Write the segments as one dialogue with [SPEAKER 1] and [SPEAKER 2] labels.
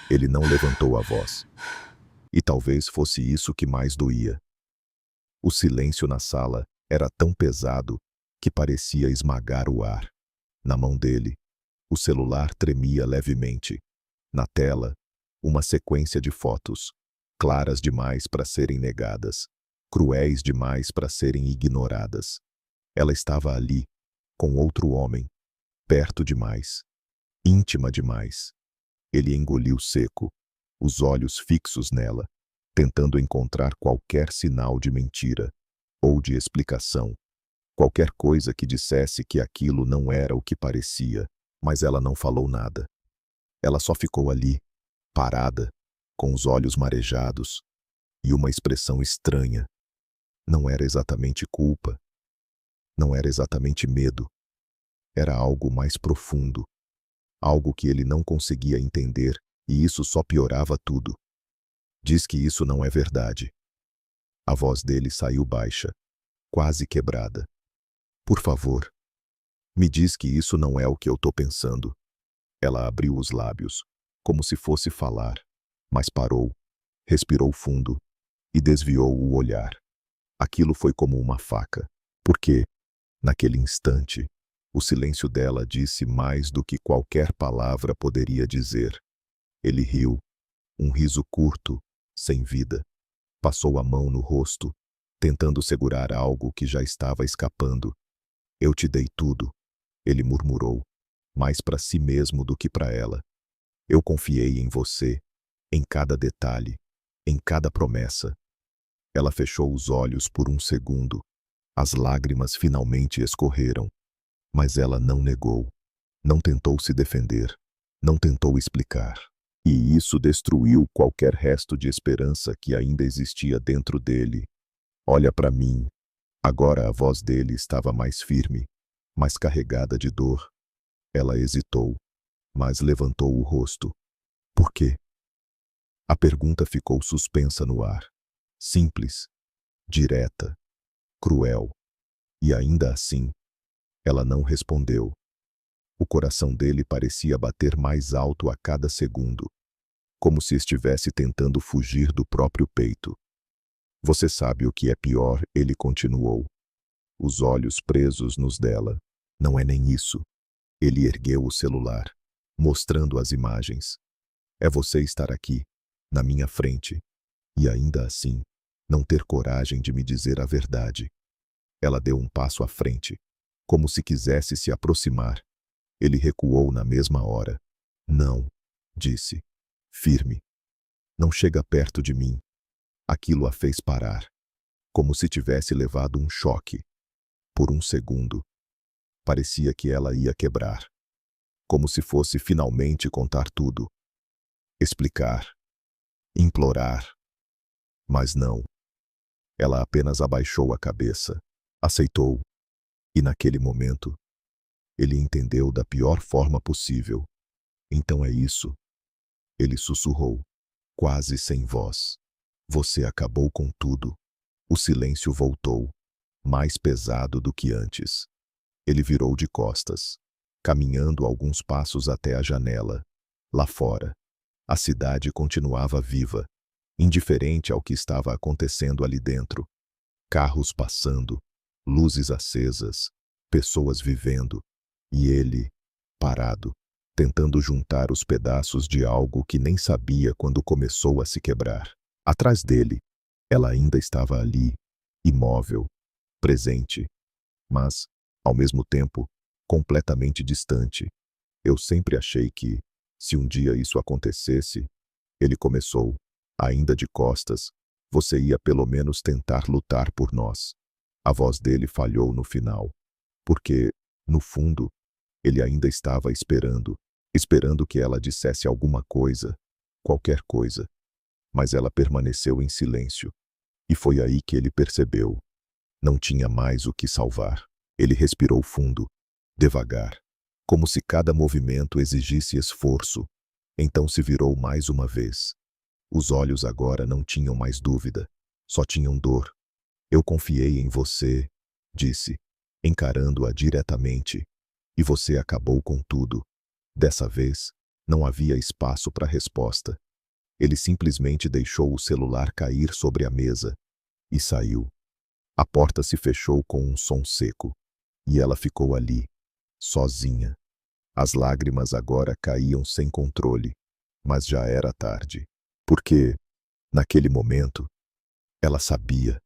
[SPEAKER 1] Ele não levantou a voz. E talvez fosse isso que mais doía. O silêncio na sala era tão pesado que parecia esmagar o ar. Na mão dele, o celular tremia levemente. Na tela, uma sequência de fotos, claras demais para serem negadas, cruéis demais para serem ignoradas. Ela estava ali, com outro homem, perto demais, íntima demais. Ele engoliu seco, os olhos fixos nela, tentando encontrar qualquer sinal de mentira ou de explicação, qualquer coisa que dissesse que aquilo não era o que parecia, mas ela não falou nada. Ela só ficou ali, parada, com os olhos marejados e uma expressão estranha. Não era exatamente culpa, não era exatamente medo. Era algo mais profundo, algo que ele não conseguia entender, e isso só piorava tudo. Diz que isso não é verdade. A voz dele saiu baixa, quase quebrada. Por favor, me diz que isso não é o que eu tô pensando. Ela abriu os lábios, como se fosse falar, mas parou, respirou fundo e desviou o olhar. Aquilo foi como uma faca, porque, naquele instante, o silêncio dela disse mais do que qualquer palavra poderia dizer. Ele riu, um riso curto, sem vida. Passou a mão no rosto, tentando segurar algo que já estava escapando. Eu te dei tudo, ele murmurou, mais para si mesmo do que para ela. Eu confiei em você, em cada detalhe, em cada promessa. Ela fechou os olhos por um segundo. As lágrimas finalmente escorreram. Mas ela não negou, não tentou se defender, não tentou explicar. E isso destruiu qualquer resto de esperança que ainda existia dentro dele. Olha para mim. Agora a voz dele estava mais firme, mais carregada de dor. Ela hesitou, mas levantou o rosto. Por quê? A pergunta ficou suspensa no ar. Simples, direta, cruel. E ainda assim, ela não respondeu. O coração dele parecia bater mais alto a cada segundo, como se estivesse tentando fugir do próprio peito. Você sabe o que é pior, ele continuou, os olhos presos nos dela. Não é nem isso. Ele ergueu o celular, mostrando as imagens. É você estar aqui, na minha frente, e ainda assim, não ter coragem de me dizer a verdade. Ela deu um passo à frente, como se quisesse se aproximar. Ele recuou na mesma hora. Não, disse, firme. Não chega perto de mim. Aquilo a fez parar, como se tivesse levado um choque. Por um segundo, parecia que ela ia quebrar, como se fosse finalmente contar tudo. Explicar, implorar. Mas não. Ela apenas abaixou a cabeça, aceitou. E naquele momento, ele entendeu da pior forma possível. Então é isso. Ele sussurrou, quase sem voz. Você acabou com tudo. O silêncio voltou, mais pesado do que antes. Ele virou de costas, caminhando alguns passos até a janela. Lá fora, a cidade continuava viva, indiferente ao que estava acontecendo ali dentro. Carros passando, luzes acesas, pessoas vivendo, e ele, parado, tentando juntar os pedaços de algo que nem sabia quando começou a se quebrar. Atrás dele, ela ainda estava ali, imóvel, presente, mas, ao mesmo tempo, completamente distante. Eu sempre achei que, se um dia isso acontecesse, ele começou, ainda de costas, você ia pelo menos tentar lutar por nós. A voz dele falhou no final, porque, no fundo, ele ainda estava esperando que ela dissesse alguma coisa, qualquer coisa. Mas ela permaneceu em silêncio. E foi aí que ele percebeu. Não tinha mais o que salvar. Ele respirou fundo, devagar, como se cada movimento exigisse esforço. Então se virou mais uma vez. Os olhos agora não tinham mais dúvida, só tinham dor. Eu confiei em você, disse, encarando-a diretamente. E você acabou com tudo. Dessa vez, Não havia espaço para resposta. Ele simplesmente deixou o celular cair sobre a mesa e saiu. A porta se fechou com um som seco. E ela ficou ali, sozinha. As lágrimas agora caíam sem controle, mas já era tarde. Porque, naquele momento, ela sabia.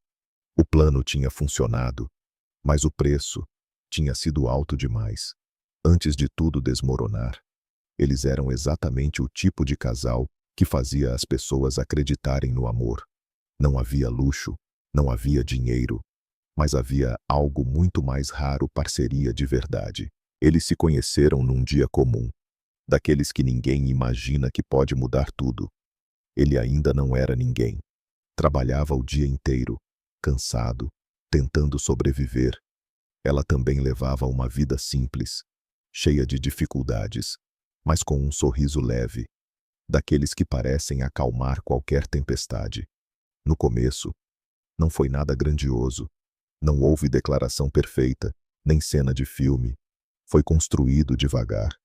[SPEAKER 1] O plano tinha funcionado, mas o preço tinha sido alto demais. Antes de tudo desmoronar, eles eram exatamente o tipo de casal que fazia as pessoas acreditarem no amor. Não havia luxo, não havia dinheiro, mas havia algo muito mais raro: parceria de verdade. Eles se conheceram num dia comum, daqueles que ninguém imagina que pode mudar tudo. Ele ainda não era ninguém. Trabalhava o dia inteiro, cansado, tentando sobreviver. Ela também levava uma vida simples, cheia de dificuldades, mas com um sorriso leve, daqueles que parecem acalmar qualquer tempestade. No começo, não foi nada grandioso. Não houve declaração perfeita, nem cena de filme. Foi construído devagar.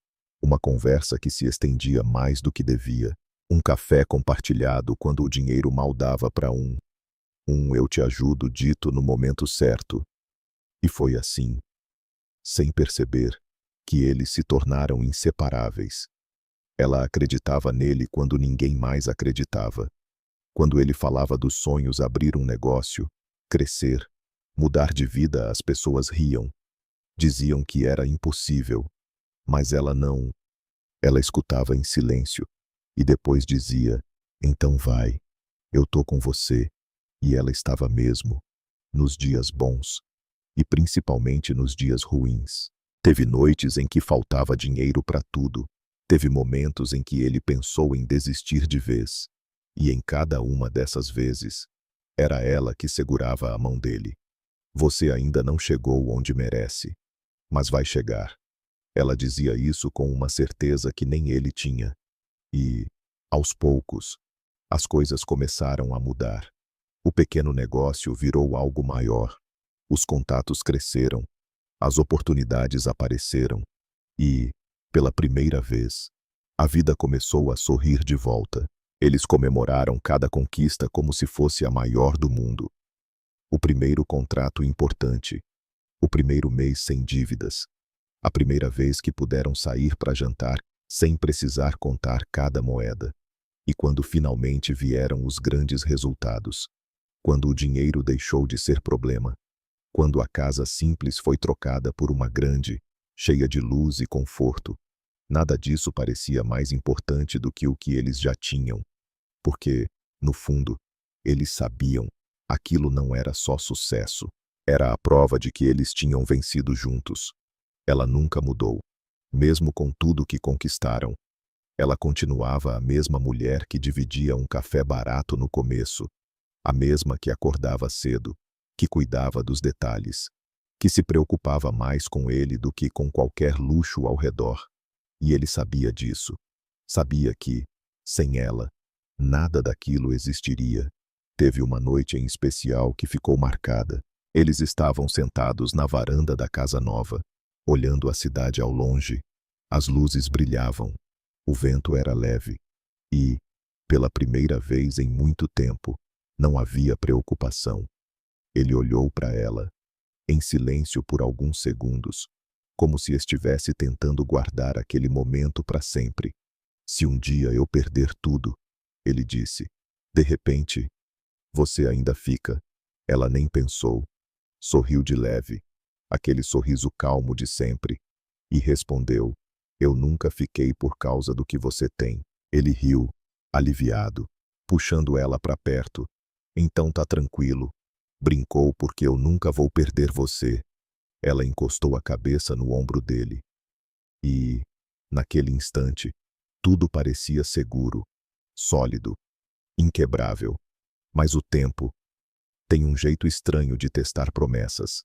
[SPEAKER 1] Uma conversa que se estendia mais do que devia. Um café compartilhado quando o dinheiro mal dava para um eu te ajudo dito no momento certo. E foi assim, sem perceber, que eles se tornaram inseparáveis. Ela acreditava nele quando ninguém mais acreditava. Quando ele falava dos sonhos: abrir um negócio, crescer, mudar de vida, as pessoas riam. Diziam que era impossível, mas ela não. Ela escutava em silêncio e depois dizia: então vai, eu tô com você. E ela estava mesmo, nos dias bons e principalmente nos dias ruins. Teve noites em que faltava dinheiro para tudo. Teve momentos em que ele pensou em desistir de vez. E em cada uma dessas vezes, era ela que segurava a mão dele. Você ainda não chegou onde merece, mas vai chegar. Ela dizia isso com uma certeza que nem ele tinha. E, aos poucos, as coisas começaram a mudar. O pequeno negócio virou algo maior. Os contatos cresceram, as oportunidades apareceram e, pela primeira vez, a vida começou a sorrir de volta. Eles comemoraram cada conquista como se fosse a maior do mundo. O primeiro contrato importante, o primeiro mês sem dívidas, a primeira vez que puderam sair para jantar sem precisar contar cada moeda. E quando finalmente vieram os grandes resultados, quando o dinheiro deixou de ser problema, quando a casa simples foi trocada por uma grande, cheia de luz e conforto, nada disso parecia mais importante do que o que eles já tinham. Porque, no fundo, eles sabiam, aquilo não era só sucesso, era a prova de que eles tinham vencido juntos. Ela nunca mudou. Mesmo com tudo que conquistaram, ela continuava a mesma mulher que dividia um café barato no começo, a mesma que acordava cedo, que cuidava dos detalhes, que se preocupava mais com ele do que com qualquer luxo ao redor. E ele sabia disso. Sabia que, sem ela, nada daquilo existiria. Teve uma noite em especial que ficou marcada. Eles estavam sentados na varanda da casa nova, olhando a cidade ao longe. As luzes brilhavam, o vento era leve e, pela primeira vez em muito tempo, não havia preocupação. Ele olhou para ela, em silêncio por alguns segundos, como se estivesse tentando guardar aquele momento para sempre. Se um dia eu perder tudo, ele disse. De repente, você ainda fica. Ela nem pensou. Sorriu de leve, aquele sorriso calmo de sempre, e respondeu: eu nunca fiquei por causa do que você tem. Ele riu, aliviado, puxando ela para perto. Então tá tranquilo. Brincou porque eu nunca vou perder você. Ela encostou a cabeça no ombro dele. E, naquele instante, tudo parecia seguro, sólido, inquebrável. Mas o tempo tem um jeito estranho de testar promessas.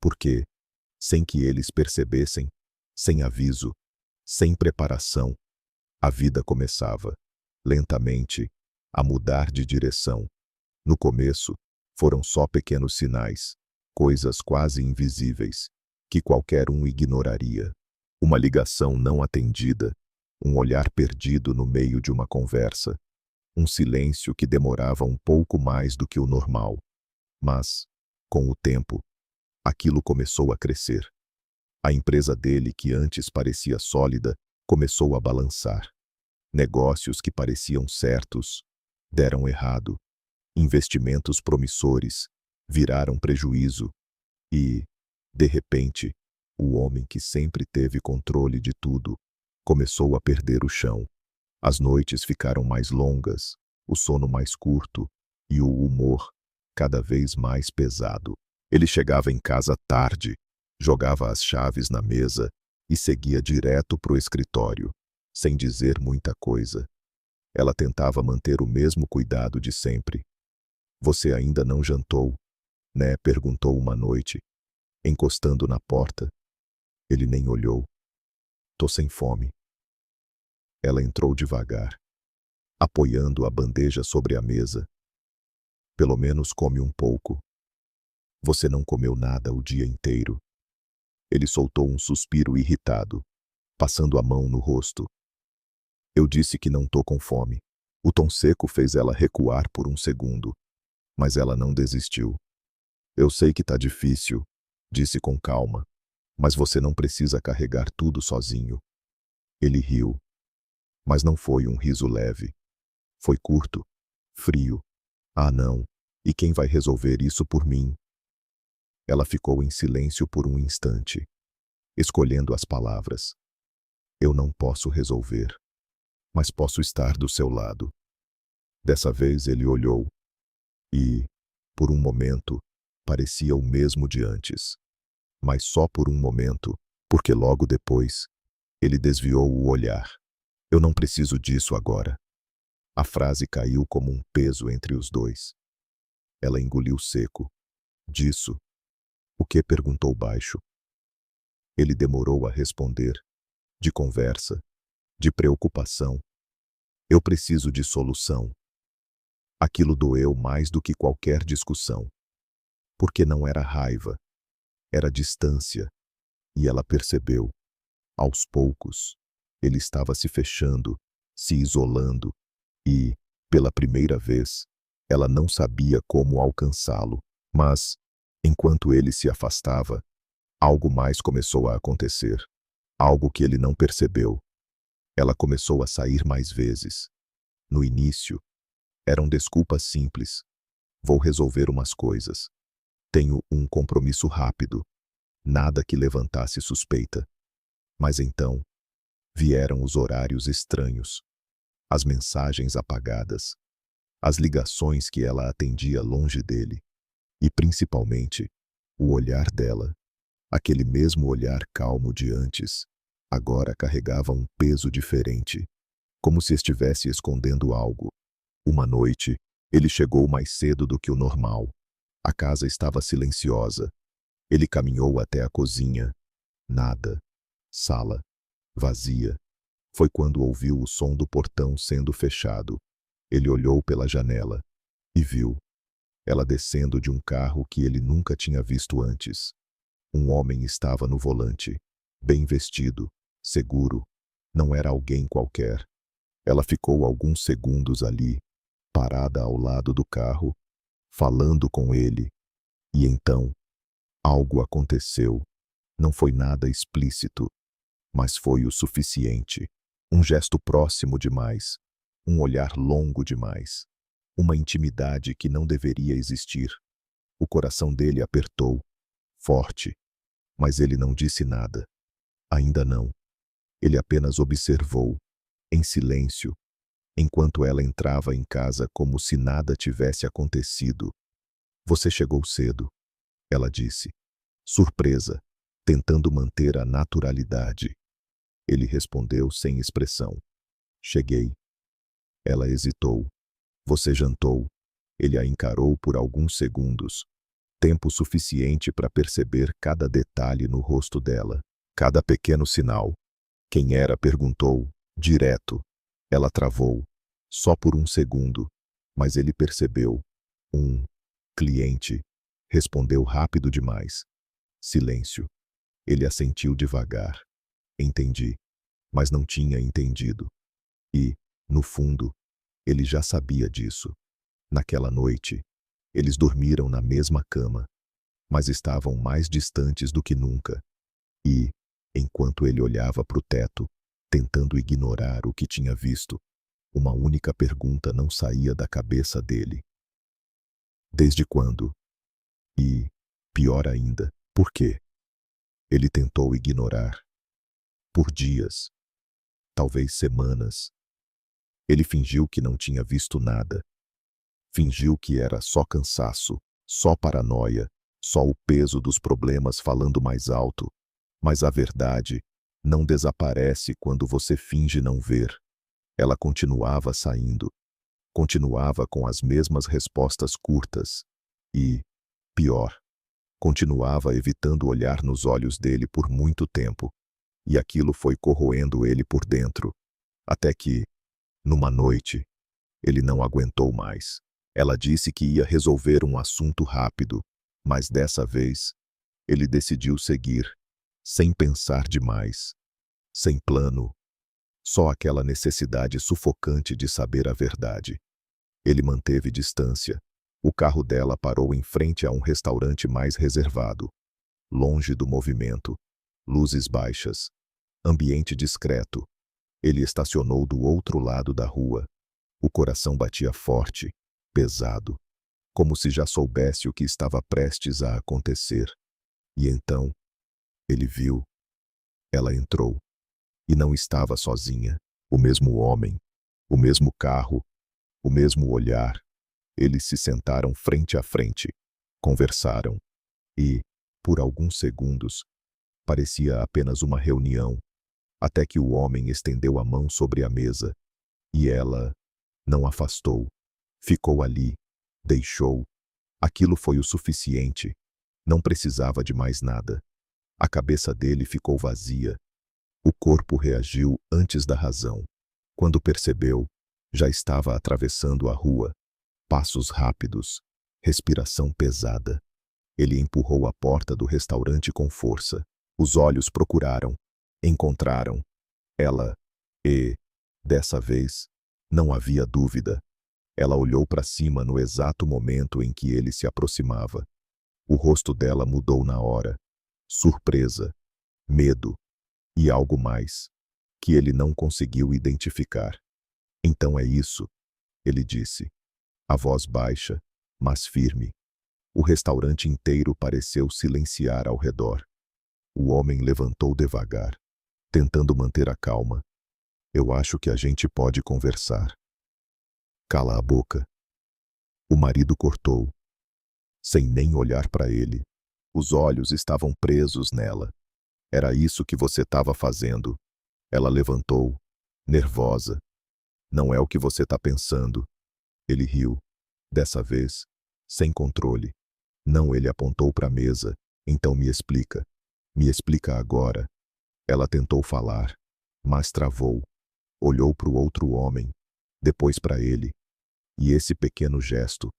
[SPEAKER 1] Porque, sem que eles percebessem, sem aviso, sem preparação, a vida começava, lentamente, a mudar de direção. No começo, foram só pequenos sinais, coisas quase invisíveis, que qualquer um ignoraria. Uma ligação não atendida, Um olhar perdido no meio de uma conversa. Um silêncio que demorava um pouco mais do que o normal. Mas, com o tempo, aquilo começou a crescer. A empresa dele, que antes parecia sólida, começou a balançar. Negócios que pareciam certos deram errado. Investimentos promissores viraram prejuízo. E, de repente, o homem que sempre teve controle de tudo começou a perder o chão. As noites ficaram mais longas, o sono mais curto e o humor cada vez mais pesado. Ele chegava em casa tarde, jogava as chaves na mesa e seguia direto para o escritório, sem dizer muita coisa. Ela tentava manter o mesmo cuidado de sempre. "Você ainda não jantou, né?" perguntou uma noite, encostando na porta. Ele nem olhou. "Tô sem fome." Ela entrou devagar, apoiando a bandeja sobre a mesa. "Pelo menos come um pouco. Você não comeu nada o dia inteiro." Ele soltou um suspiro irritado, passando a mão no rosto. "Eu disse que não tô com fome." O tom seco fez ela recuar por um segundo, mas ela não desistiu. "Eu sei que tá difícil", disse com calma, "mas você não precisa carregar tudo sozinho." Ele riu, mas não foi um riso leve. Foi curto, frio. "Ah, não. E quem vai resolver isso por mim?" Ela ficou em silêncio por um instante, escolhendo as palavras. "Eu não posso resolver, mas posso estar do seu lado." Dessa vez ele olhou e, por um momento, parecia o mesmo de antes. Mas só por um momento, porque logo depois, ele desviou o olhar. "Eu não preciso disso agora." A frase caiu como um peso entre os dois. Ela engoliu seco. "Disso? O que?" perguntou baixo. Ele demorou a responder. "De conversa, de preocupação. Eu preciso de solução." Aquilo doeu mais do que qualquer discussão. Porque não era raiva, era distância. E ela percebeu. Aos poucos, ele estava se fechando, se isolando, e, pela primeira vez, ela não sabia como alcançá-lo. Mas, enquanto ele se afastava, algo mais começou a acontecer. Algo que ele não percebeu. Ela começou a sair mais vezes. No início, eram desculpas simples. "Vou resolver umas coisas. Tenho um compromisso rápido." Nada que levantasse suspeita. Mas então, vieram os horários estranhos, as mensagens apagadas, as ligações que ela atendia longe dele, e principalmente, o olhar dela. Aquele mesmo olhar calmo de antes, agora carregava um peso diferente, como se estivesse escondendo algo. Uma noite, ele chegou mais cedo do que o normal. A casa estava silenciosa. Ele caminhou até a cozinha. Nada. Sala. Vazia. Foi quando ouviu o som do portão sendo fechado. Ele olhou pela janela e viu ela descendo de um carro que ele nunca tinha visto antes. Um homem estava no volante, bem vestido, seguro. Não era alguém qualquer. Ela ficou alguns segundos ali, parada ao lado do carro, falando com ele. E então, algo aconteceu. Não foi nada explícito, mas foi o suficiente. Um gesto próximo demais, um olhar longo demais, uma intimidade que não deveria existir. O coração dele apertou, forte, mas ele não disse nada. Ainda não. Ele apenas observou, em silêncio, enquanto ela entrava em casa como se nada tivesse acontecido. "Você chegou cedo", ela disse, surpresa, tentando manter a naturalidade. Ele respondeu sem expressão. "Cheguei." Ela hesitou. "Você jantou?" Ele a encarou por alguns segundos, tempo suficiente para perceber cada detalhe no rosto dela, cada pequeno sinal. "Quem era?" perguntou, direto. Ela travou, só por um segundo, mas ele percebeu. "Um cliente", respondeu rápido demais. Silêncio. Ele assentiu devagar. "Entendi." mas não tinha entendido. E, no fundo, ele já sabia disso. Naquela noite, eles dormiram na mesma cama, mas estavam mais distantes do que nunca. E, enquanto ele olhava para o teto, tentando ignorar o que tinha visto, uma única pergunta não saía da cabeça dele. Desde quando? E, pior ainda, por quê? Ele tentou ignorar. Por dias, talvez semanas. Ele fingiu que não tinha visto nada. Fingiu que era só cansaço, só paranoia, só o peso dos problemas falando mais alto. Mas a verdade não desaparece quando você finge não ver. Ela continuava saindo. Continuava com as mesmas respostas curtas. E, pior, continuava evitando olhar nos olhos dele por muito tempo. E aquilo foi corroendo ele por dentro. Até que, numa noite, ele não aguentou mais. Ela disse que ia resolver um assunto rápido, mas dessa vez, ele decidiu seguir, sem pensar demais, sem plano, só aquela necessidade sufocante de saber a verdade. Ele manteve distância. O carro dela parou em frente a um restaurante mais reservado, longe do movimento, luzes baixas, ambiente discreto. Ele estacionou do outro lado da rua. O coração batia forte, pesado, como se já soubesse o que estava prestes a acontecer. E então, ele viu. Ela entrou. E não estava sozinha. O mesmo homem, o mesmo carro, o mesmo olhar. Eles se sentaram frente a frente, conversaram. E, por alguns segundos, parecia apenas uma reunião, até que o homem estendeu a mão sobre a mesa. E ela não afastou. Ficou ali, deixou. Aquilo foi o suficiente. Não precisava de mais nada. A cabeça dele ficou vazia. O corpo reagiu antes da razão. Quando percebeu, já estava atravessando a rua. Passos rápidos, respiração pesada. Ele empurrou a porta do restaurante com força. Os olhos procuraram, encontraram. Ela, e, dessa vez, não havia dúvida. Ela olhou para cima no exato momento em que ele se aproximava. O rosto dela mudou na hora. Surpresa, medo e algo mais, que ele não conseguiu identificar. Então é isso, ele disse. A voz baixa, mas firme. O restaurante inteiro pareceu silenciar ao redor. O homem levantou devagar, tentando manter a calma. Eu acho que a gente pode conversar. Cala a boca. O marido cortou, sem nem olhar para ele. Os olhos estavam presos nela. Era isso que você estava fazendo. Ela levantou, nervosa. Não é o que você está pensando. Ele riu, dessa vez, sem controle. Não, ele apontou para a mesa. Então me explica. Me explica agora. Ela tentou falar, mas travou. Olhou para o outro homem, depois para ele. E esse pequeno gesto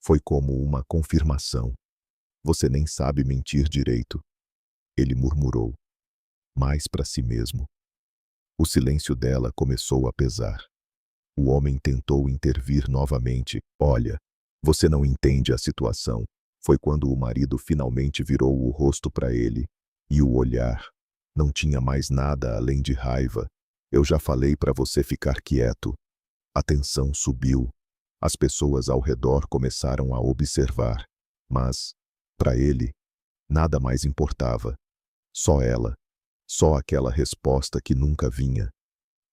[SPEAKER 1] foi como uma confirmação. Você nem sabe mentir direito. Ele murmurou, mais para si mesmo. O silêncio dela começou a pesar. O homem tentou intervir novamente. Olha, você não entende a situação. Foi quando o marido finalmente virou o rosto para ele. E o olhar não tinha mais nada além de raiva. Eu já falei para você ficar quieto. A tensão subiu. As pessoas ao redor começaram a observar. Mas, para ele, nada mais importava. Só ela. Só aquela resposta que nunca vinha.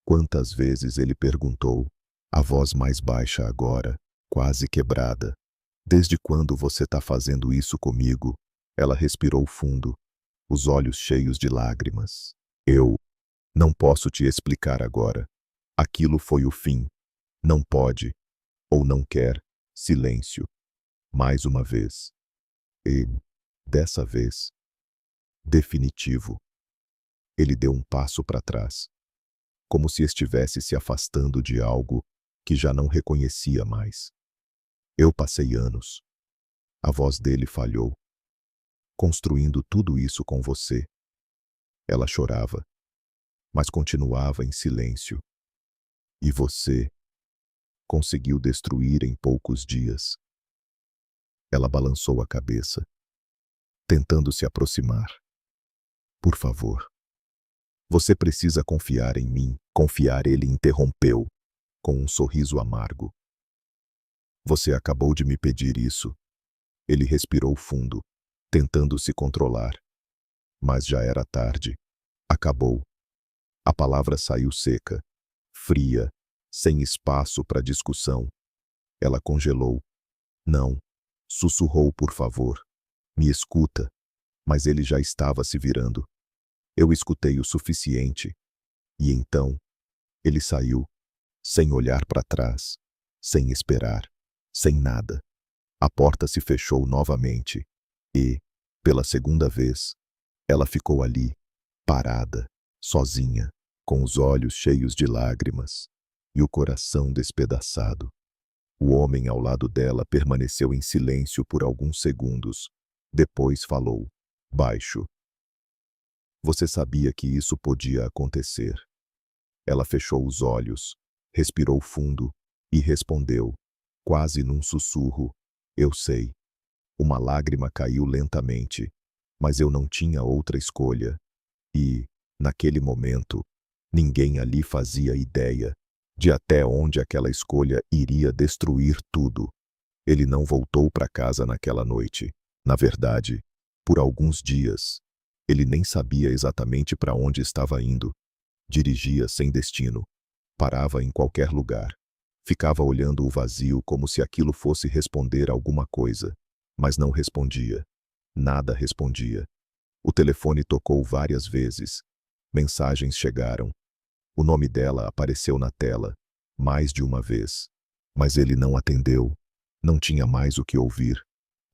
[SPEAKER 1] Quantas vezes ele perguntou, a voz mais baixa agora, quase quebrada. Desde quando você está fazendo isso comigo? Ela respirou fundo, os olhos cheios de lágrimas. Eu não posso te explicar agora. Aquilo foi o fim. Não pode, ou não quer, silêncio. Mais uma vez. E, dessa vez, definitivo. Ele deu um passo para trás, como se estivesse se afastando de algo que já não reconhecia mais. Eu passei anos. A voz dele falhou. Construindo tudo isso com você. Ela chorava. mas continuava em silêncio. E você conseguiu destruir em poucos dias. Ela balançou a cabeça, tentando se aproximar. Por favor. Você precisa confiar em mim. Confiar, ele interrompeu, com um sorriso amargo. Você acabou de me pedir isso. Ele respirou fundo, tentando se controlar. Mas já era tarde. Acabou. A palavra saiu seca, fria, sem espaço para discussão. Ela congelou. Não. Sussurrou, por favor. Me escuta. Mas ele já estava se virando. Eu escutei o suficiente. E então, ele saiu, sem olhar para trás, sem esperar, sem nada. A porta se fechou novamente. E, pela segunda vez, ela ficou ali, parada, sozinha, com os olhos cheios de lágrimas e o coração despedaçado. O homem ao lado dela permaneceu em silêncio por alguns segundos. Depois falou, baixo. Você sabia que isso podia acontecer. Ela fechou os olhos, respirou fundo e respondeu, quase num sussurro, eu sei. Uma lágrima caiu lentamente, mas eu não tinha outra escolha. E, naquele momento, ninguém ali fazia ideia de até onde aquela escolha iria destruir tudo. Ele não voltou para casa naquela noite. Na verdade, por alguns dias. Ele nem sabia exatamente para onde estava indo. Dirigia sem destino. Parava em qualquer lugar. Ficava olhando o vazio como se aquilo fosse responder alguma coisa. Mas não respondia. Nada respondia. O telefone tocou várias vezes. Mensagens chegaram. O nome dela apareceu na tela, mais de uma vez. Mas ele não atendeu. Não tinha mais o que ouvir.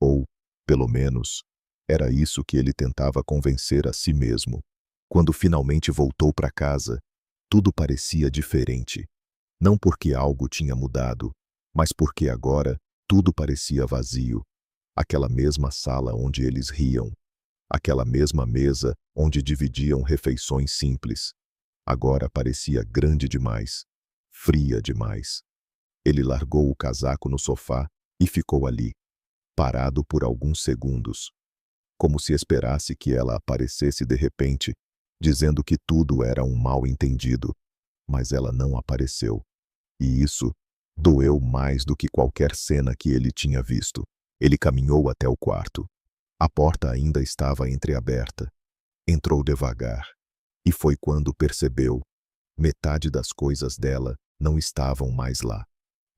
[SPEAKER 1] Ou, pelo menos, era isso que ele tentava convencer a si mesmo. Quando finalmente voltou para casa, tudo parecia diferente. Não porque algo tinha mudado, mas porque agora tudo parecia vazio. Aquela mesma sala onde eles riam. Aquela mesma mesa onde dividiam refeições simples. Agora parecia grande demais, fria demais. Ele largou o casaco no sofá e ficou ali, parado por alguns segundos, como se esperasse que ela aparecesse de repente, dizendo que tudo era um mal-entendido. Mas ela não apareceu. E isso doeu mais do que qualquer cena que ele tinha visto. Ele caminhou até o quarto. A porta ainda estava entreaberta. Entrou devagar. E foi quando percebeu. Metade das coisas dela não estavam mais lá.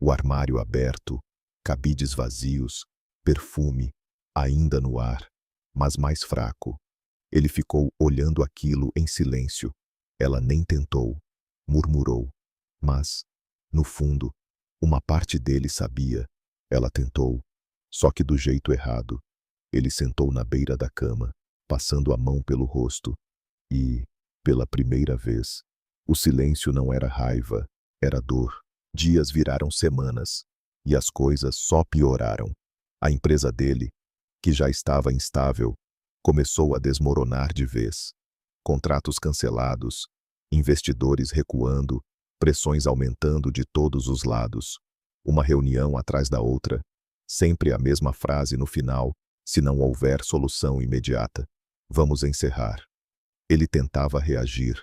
[SPEAKER 1] O armário aberto, cabides vazios, perfume, ainda no ar, mas mais fraco. Ele ficou olhando aquilo em silêncio. Ela nem tentou, murmurou. Mas, no fundo, uma parte dele sabia. Ela tentou, só que do jeito errado. Ele sentou na beira da cama, passando a mão pelo rosto. E, pela primeira vez, o silêncio não era raiva, era dor. Dias viraram semanas, e as coisas só pioraram. A empresa dele, que já estava instável, começou a desmoronar de vez. Contratos cancelados, investidores recuando, pressões aumentando de todos os lados. Uma reunião atrás da outra, sempre a mesma frase no final, se não houver solução imediata. Vamos encerrar. Ele tentava reagir,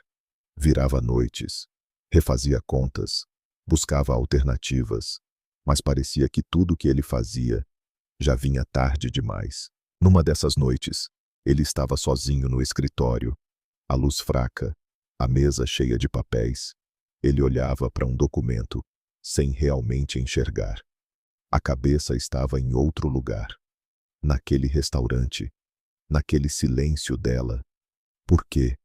[SPEAKER 1] virava noites, refazia contas, buscava alternativas, mas parecia que tudo que ele fazia já vinha tarde demais. Numa dessas noites, ele estava sozinho no escritório, a luz fraca, a mesa cheia de papéis. Ele olhava para um documento, sem realmente enxergar. A cabeça estava em outro lugar. Naquele restaurante, naquele silêncio dela. Por quê?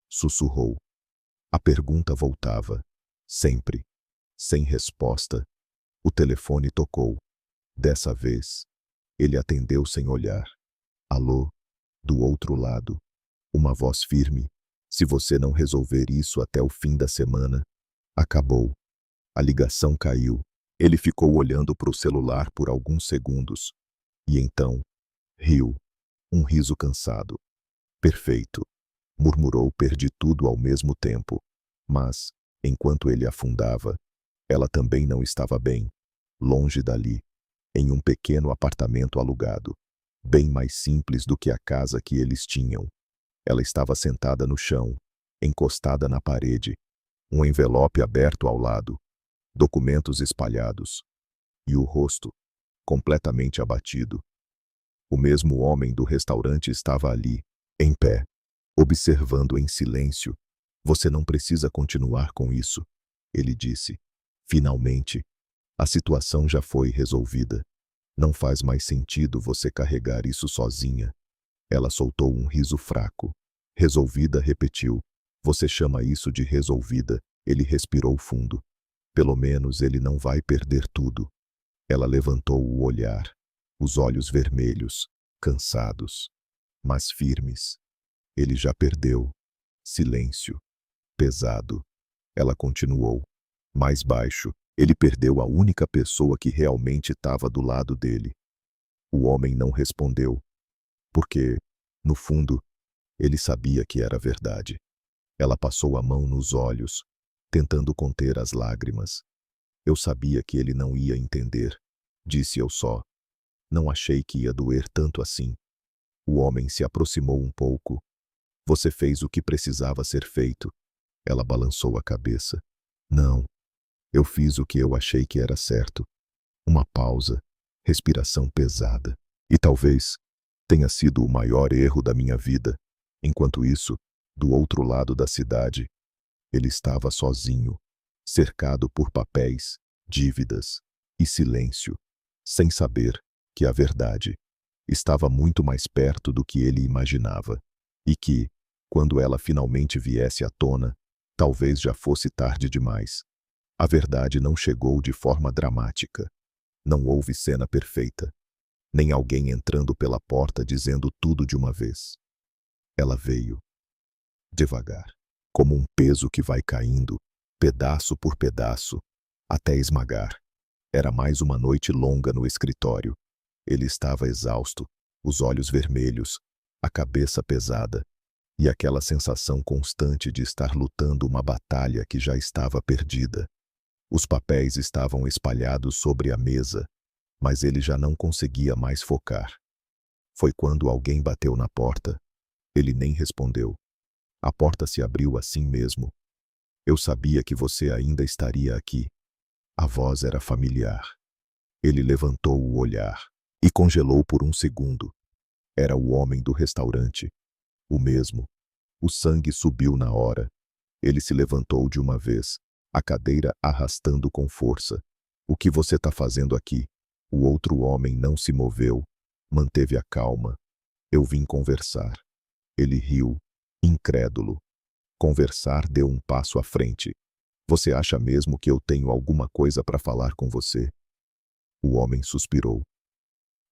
[SPEAKER 1] Sussurrou. A pergunta voltava, sempre, sem resposta. O telefone tocou. Dessa vez, ele atendeu sem olhar. Alô? Do outro lado, uma voz firme. Se você não resolver isso até o fim da semana, acabou. A ligação caiu. Ele ficou olhando para o celular por alguns segundos. E então, riu. Um riso cansado. Perfeito. Murmurou: perdi tudo ao mesmo tempo. Mas, enquanto ele afundava, ela também não estava bem. Longe dali, em um pequeno apartamento alugado, bem mais simples do que a casa que eles tinham. Ela estava sentada no chão, encostada na parede, um envelope aberto ao lado, documentos espalhados, e o rosto, completamente abatido. O mesmo homem do restaurante estava ali, em pé, observando em silêncio. Você não precisa continuar com isso, ele disse. Finalmente, a situação já foi resolvida. Não faz mais sentido você carregar isso sozinha. Ela soltou um riso fraco. Resolvida, repetiu. Você chama isso de resolvida? Ele respirou fundo. Pelo menos ele não vai perder tudo. Ela levantou o olhar, os olhos vermelhos, cansados, mas firmes. Ele já perdeu. Silêncio. Pesado. Ela continuou. Mais baixo. Ele perdeu a única pessoa que realmente estava do lado dele. O homem não respondeu. Porque, no fundo, ele sabia que era verdade. Ela passou a mão nos olhos, tentando conter as lágrimas. Eu sabia que ele não ia entender, disse eu só. Não achei que ia doer tanto assim. O homem se aproximou um pouco. Você fez o que precisava ser feito. Ela balançou a cabeça. Não. Eu fiz o que eu achei que era certo. Uma pausa, respiração pesada. E talvez tenha sido o maior erro da minha vida. Enquanto isso, do outro lado da cidade, ele estava sozinho, cercado por papéis, dívidas e silêncio, sem saber que a verdade estava muito mais perto do que ele imaginava e que, quando ela finalmente viesse à tona, talvez já fosse tarde demais. A verdade não chegou de forma dramática. Não houve cena perfeita, nem alguém entrando pela porta dizendo tudo de uma vez. Ela veio, devagar, como um peso que vai caindo, pedaço por pedaço, até esmagar. Era mais uma noite longa no escritório. Ele estava exausto, os olhos vermelhos, a cabeça pesada, e aquela sensação constante de estar lutando uma batalha que já estava perdida. Os papéis estavam espalhados sobre a mesa, mas ele já não conseguia mais focar. Foi quando alguém bateu na porta. Ele nem respondeu. A porta se abriu assim mesmo. Eu sabia que você ainda estaria aqui. A voz era familiar. Ele levantou o olhar e congelou por um segundo. Era o homem do restaurante. O mesmo. O sangue subiu na hora. Ele se levantou de uma vez, a cadeira arrastando com força. O que você está fazendo aqui? O outro homem não se moveu, manteve a calma. Eu vim conversar. Ele riu, incrédulo. Conversar deu um passo à frente. Você acha mesmo que eu tenho alguma coisa para falar com você? O homem suspirou,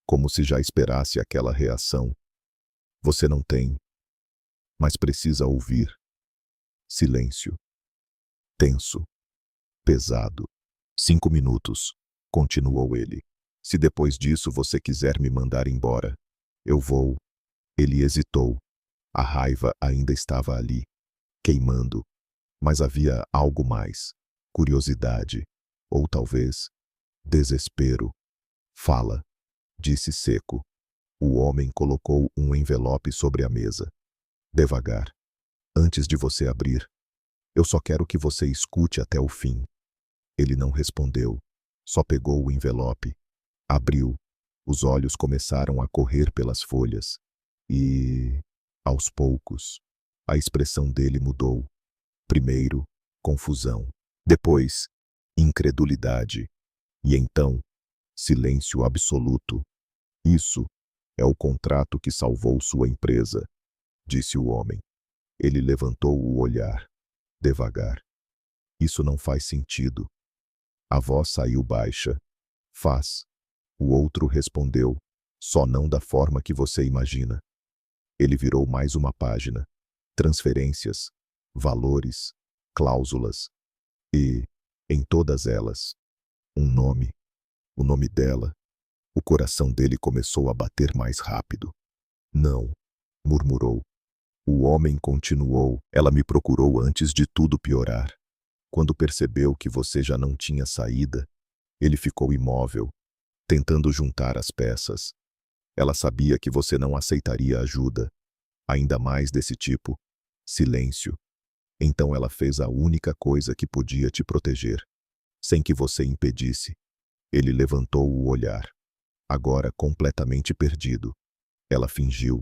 [SPEAKER 1] como se já esperasse aquela reação. Você não tem, mas precisa ouvir. Silêncio. Tenso. Pesado. 5 minutos, continuou ele. Se depois disso você quiser me mandar embora, eu vou. Ele hesitou. A raiva ainda estava ali, queimando. Mas havia algo mais. Curiosidade. Ou talvez desespero. Fala, disse seco. O homem colocou um envelope sobre a mesa. Devagar. Antes de você abrir, eu só quero que você escute até o fim. Ele não respondeu. Só pegou o envelope. Abriu. Os olhos começaram a correr pelas folhas. E, aos poucos, a expressão dele mudou. Primeiro, confusão. Depois, incredulidade. E então, silêncio absoluto. Isso é o contrato que salvou sua empresa, disse o homem. Ele levantou o olhar, devagar. Isso não faz sentido. A voz saiu baixa. Faz. O outro respondeu, só não da forma que você imagina. Ele virou mais uma página. Transferências, valores, cláusulas. E, em todas elas, um nome. O nome dela. O coração dele começou a bater mais rápido. Não, murmurou. O homem continuou. Ela me procurou antes de tudo piorar. Quando percebeu que você já não tinha saída, ele ficou imóvel, tentando juntar as peças. Ela sabia que você não aceitaria ajuda, ainda mais desse tipo. Silêncio. Então ela fez a única coisa que podia te proteger, sem que você impedisse. Ele levantou o olhar, agora completamente perdido. Ela fingiu.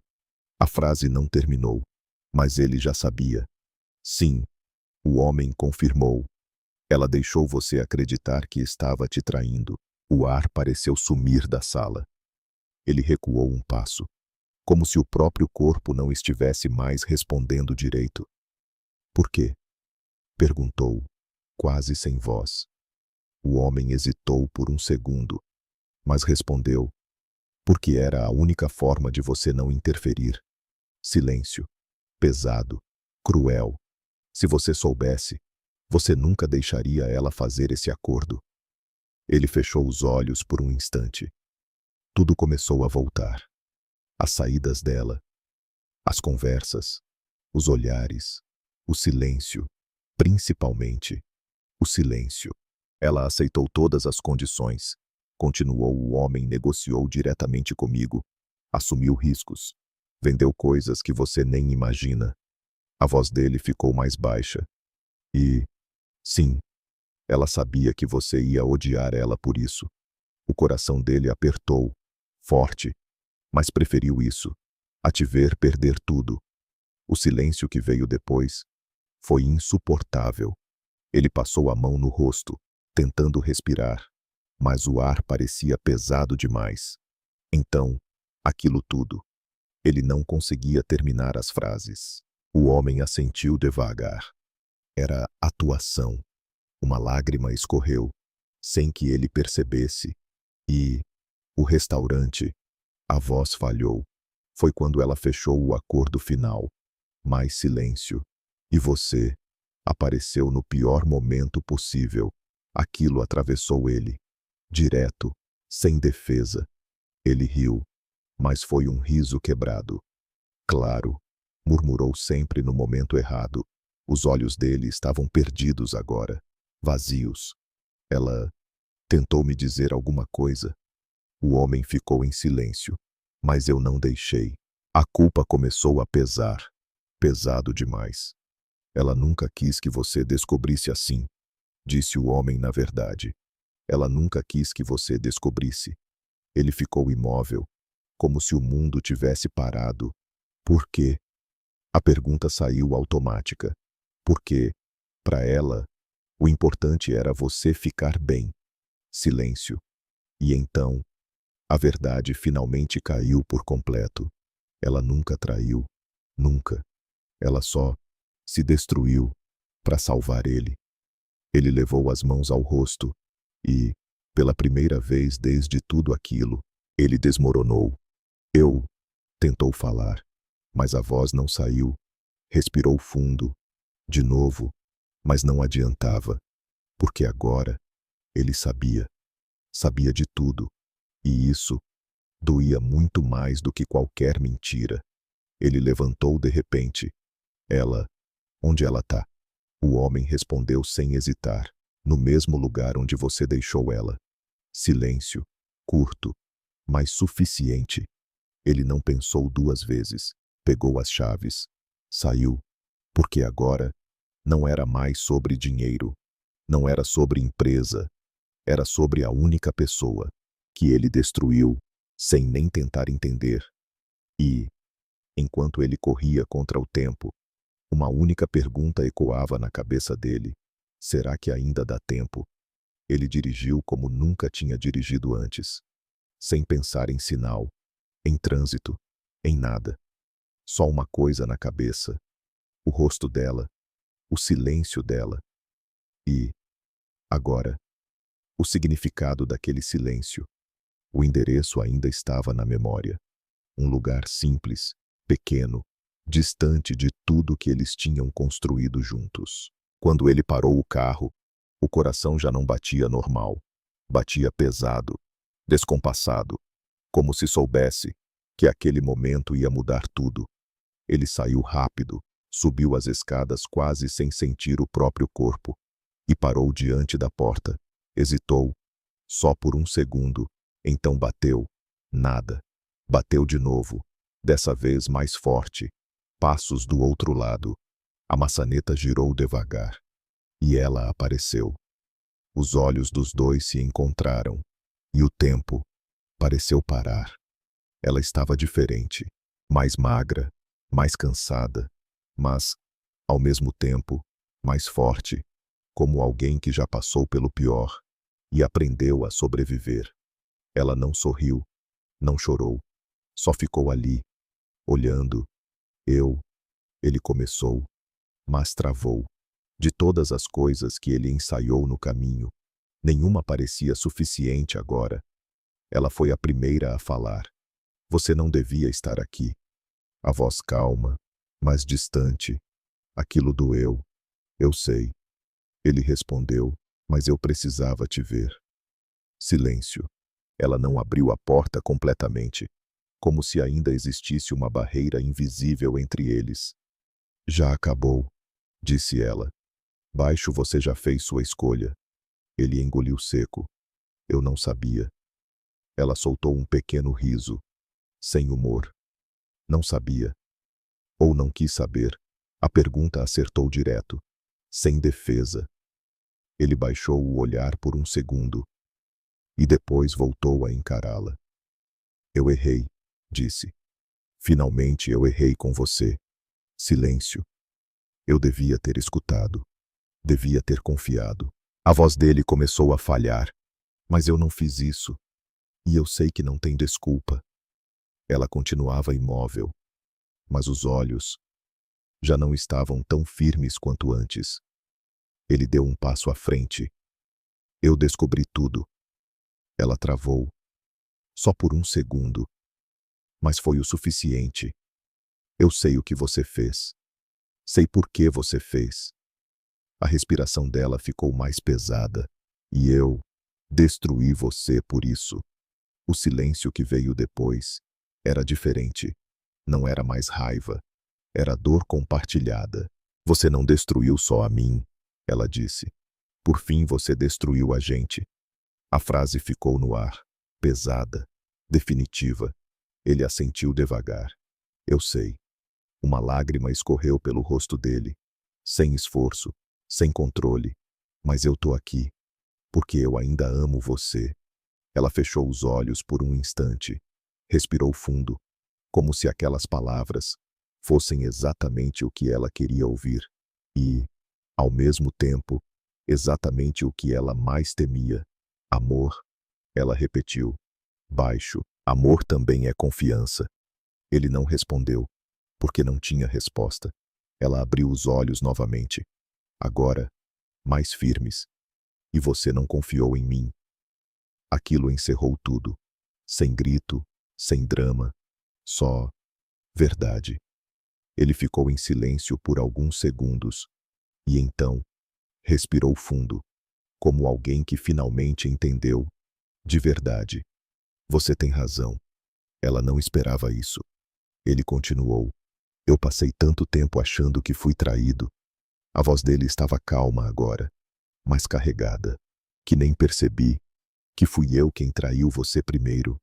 [SPEAKER 1] A frase não terminou, mas ele já sabia. Sim, o homem confirmou. Ela deixou você acreditar que estava te traindo. O ar pareceu sumir da sala. Ele recuou um passo, como se o próprio corpo não estivesse mais respondendo direito. Por quê? Perguntou, quase sem voz. O homem hesitou por um segundo, mas respondeu, porque era a única forma de você não interferir. Silêncio, pesado, cruel. Se você soubesse, você nunca deixaria ela fazer esse acordo. Ele fechou os olhos por um instante. Tudo começou a voltar. As saídas dela, as conversas, os olhares, o silêncio, principalmente o silêncio. Ela aceitou todas as condições. Continuou o homem, negociou diretamente comigo, assumiu riscos, vendeu coisas que você nem imagina. A voz dele ficou mais baixa. E, sim, ela sabia que você ia odiar ela por isso. O coração dele apertou, forte, mas preferiu isso, a te ver perder tudo. O silêncio que veio depois foi insuportável. Ele passou a mão no rosto, tentando respirar, mas o ar parecia pesado demais. Então, aquilo tudo. Ele não conseguia terminar as frases. O homem assentiu devagar. Era atuação. Uma lágrima escorreu, sem que ele percebesse. E o restaurante. A voz falhou. Foi quando ela fechou o acordo final. Mais silêncio. E você apareceu no pior momento possível. Aquilo atravessou ele. Direto, sem defesa. Ele riu, mas foi um riso quebrado. Claro, murmurou sempre no momento errado. Os olhos dele estavam perdidos agora, vazios. Ela tentou me dizer alguma coisa. O homem ficou em silêncio, mas eu não deixei. A culpa começou a pesar, pesado demais. Ela nunca quis que você descobrisse assim, disse o homem na verdade. Ela nunca quis que você descobrisse. Ele ficou imóvel, como se o mundo tivesse parado. Por quê? A pergunta saiu automática. Porque, para ela, o importante era você ficar bem. Silêncio. E então, a verdade finalmente caiu por completo. Ela nunca traiu. Nunca. Ela só se destruiu para salvar ele. Ele levou as mãos ao rosto e, pela primeira vez desde tudo aquilo, ele desmoronou. Eu, tentou falar, mas a voz não saiu. Respirou fundo, de novo, mas não adiantava, porque agora ele sabia. Sabia de tudo, e isso doía muito mais do que qualquer mentira. Ele levantou de repente. Ela, onde ela tá? O homem respondeu sem hesitar. No mesmo lugar onde você deixou ela. Silêncio, curto, mas suficiente. Ele não pensou duas vezes. Pegou as chaves. Saiu. Porque agora não era mais sobre dinheiro. Não era sobre empresa. Era sobre a única pessoa que ele destruiu, sem nem tentar entender. E, enquanto ele corria contra o tempo, uma única pergunta ecoava na cabeça dele. Será que ainda dá tempo? Ele dirigiu como nunca tinha dirigido antes. Sem pensar em sinal, em trânsito, em nada. Só uma coisa na cabeça. O rosto dela, o silêncio dela. E, agora, o significado daquele silêncio. O endereço ainda estava na memória. Um lugar simples, pequeno, distante de tudo que eles tinham construído juntos. Quando ele parou o carro, o coração já não batia normal. Batia pesado, descompassado, como se soubesse que aquele momento ia mudar tudo. Ele saiu rápido, subiu as escadas quase sem sentir o próprio corpo e parou diante da porta. Hesitou, só por um segundo, então bateu. Nada. Bateu de novo, dessa vez mais forte. Passos do outro lado. A maçaneta girou devagar. E ela apareceu. Os olhos dos dois se encontraram. E o tempo pareceu parar. Ela estava diferente, mais magra, mais cansada, mas, ao mesmo tempo, mais forte, como alguém que já passou pelo pior e aprendeu a sobreviver. Ela não sorriu, não chorou, só ficou ali, olhando. Ele começou, mas travou. De todas as coisas que ele ensaiou no caminho, nenhuma parecia suficiente agora. Ela foi a primeira a falar. Você não devia estar aqui. A voz calma, mas distante. Aquilo doeu. Eu sei. Ele respondeu, mas eu precisava te ver. Silêncio. Ela não abriu a porta completamente, como se ainda existisse uma barreira invisível entre eles. Já acabou, disse ela. Baixo, você já fez sua escolha. Ele engoliu seco. Eu não sabia. Ela soltou um pequeno riso, sem humor. Não sabia. Ou não quis saber. A pergunta acertou direto, sem defesa. Ele baixou o olhar por um segundo e depois voltou a encará-la. Eu errei, disse. Finalmente eu errei com você. Silêncio. Eu devia ter escutado. Devia ter confiado. A voz dele começou a falhar. Mas eu não fiz isso. E eu sei que não tem desculpa. Ela continuava imóvel. Mas os olhos já não estavam tão firmes quanto antes. Ele deu um passo à frente. Eu descobri tudo. Ela travou. Só por um segundo. Mas foi o suficiente. Eu sei o que você fez. Sei por que você fez. A respiração dela ficou mais pesada. E eu destruí você por isso. O silêncio que veio depois era diferente. Não era mais raiva. Era dor compartilhada. Você não destruiu só a mim, ela disse. Por fim você destruiu a gente. A frase ficou no ar, pesada, definitiva. Ele assentiu devagar. Eu sei. Uma lágrima escorreu pelo rosto dele. Sem esforço, sem controle. Mas eu tô aqui, porque eu ainda amo você. Ela fechou os olhos por um instante. Respirou fundo, como se aquelas palavras fossem exatamente o que ela queria ouvir. E, ao mesmo tempo, exatamente o que ela mais temia. Amor, ela repetiu, baixo. Amor também é confiança. Ele não respondeu, porque não tinha resposta. Ela abriu os olhos novamente. Agora, mais firmes. E você não confiou em mim. Aquilo encerrou tudo. Sem grito, sem drama. Só verdade. Ele ficou em silêncio por alguns segundos. E então, respirou fundo, como alguém que finalmente entendeu. De verdade. Você tem razão. Ela não esperava isso. Ele continuou. Eu passei tanto tempo achando que fui traído. A voz dele estava calma agora, mas carregada, que nem percebi que fui eu quem traiu você primeiro.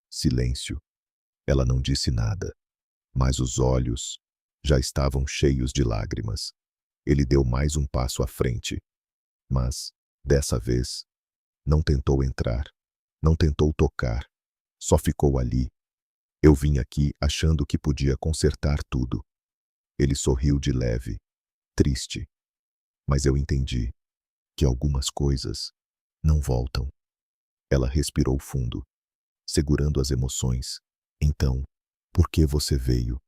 [SPEAKER 1] Silêncio. Ela não disse nada, mas os olhos já estavam cheios de lágrimas. Ele deu mais um passo à frente, mas, dessa vez, não tentou entrar, não tentou tocar, só ficou ali. Eu vim aqui achando que podia consertar tudo. Ele sorriu de leve, triste. Mas eu entendi que algumas coisas não voltam. Ela respirou fundo, segurando as emoções. Então, por que você veio?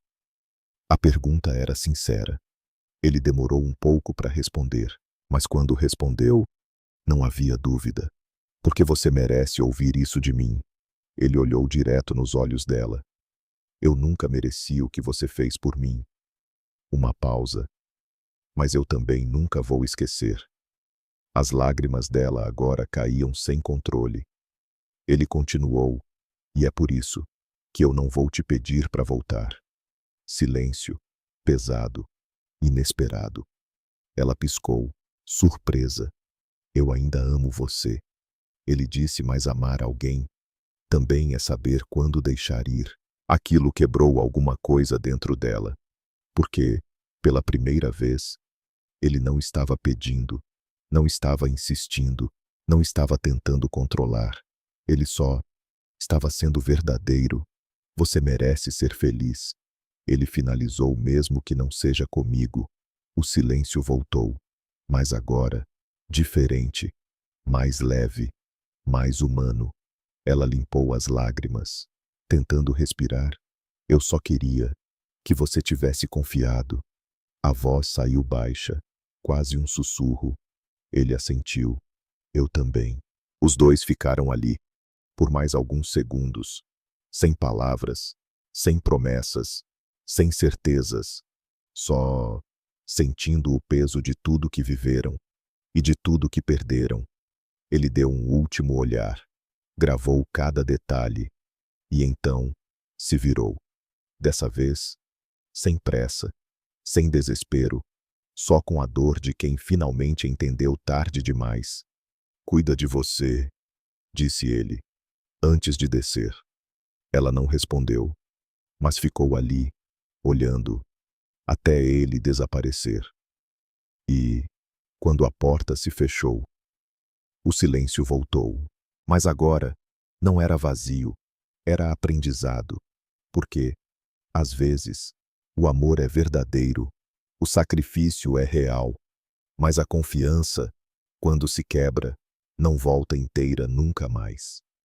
[SPEAKER 1] A pergunta era sincera. Ele demorou um pouco para responder, mas quando respondeu, não havia dúvida. Porque você merece ouvir isso de mim. Ele olhou direto nos olhos dela. Eu nunca mereci o que você fez por mim. Uma pausa. Mas eu também nunca vou esquecer. As lágrimas dela agora caíam sem controle. Ele continuou. E é por isso que eu não vou te pedir para voltar. Silêncio, pesado, inesperado. Ela piscou, surpresa. Eu ainda amo você. Ele disse, mas amar alguém também é saber quando deixar ir. Aquilo quebrou alguma coisa dentro dela, porque, pela primeira vez, ele não estava pedindo, não estava insistindo, não estava tentando controlar. Ele só estava sendo verdadeiro. Você merece ser feliz. Ele finalizou, mesmo que não seja comigo. O silêncio voltou, mas agora, diferente, mais leve, mais humano. Ela limpou as lágrimas, tentando respirar. Eu só queria que você tivesse confiado. A voz saiu baixa, quase um sussurro. Ele assentiu. Eu também. Os dois ficaram ali, por mais alguns segundos, sem palavras, sem promessas, sem certezas, só sentindo o peso de tudo que viveram e de tudo que perderam. Ele deu um último olhar, gravou cada detalhe e então se virou. Dessa vez, sem pressa, sem desespero, só com a dor de quem finalmente entendeu tarde demais. Cuida de você, disse ele, antes de descer. Ela não respondeu, mas ficou ali, olhando, até ele desaparecer. E, quando a porta se fechou, o silêncio voltou. Mas agora, não era vazio, era aprendizado. Porque, às vezes, o amor é verdadeiro, o sacrifício é real, mas a confiança, quando se quebra, não volta inteira nunca mais.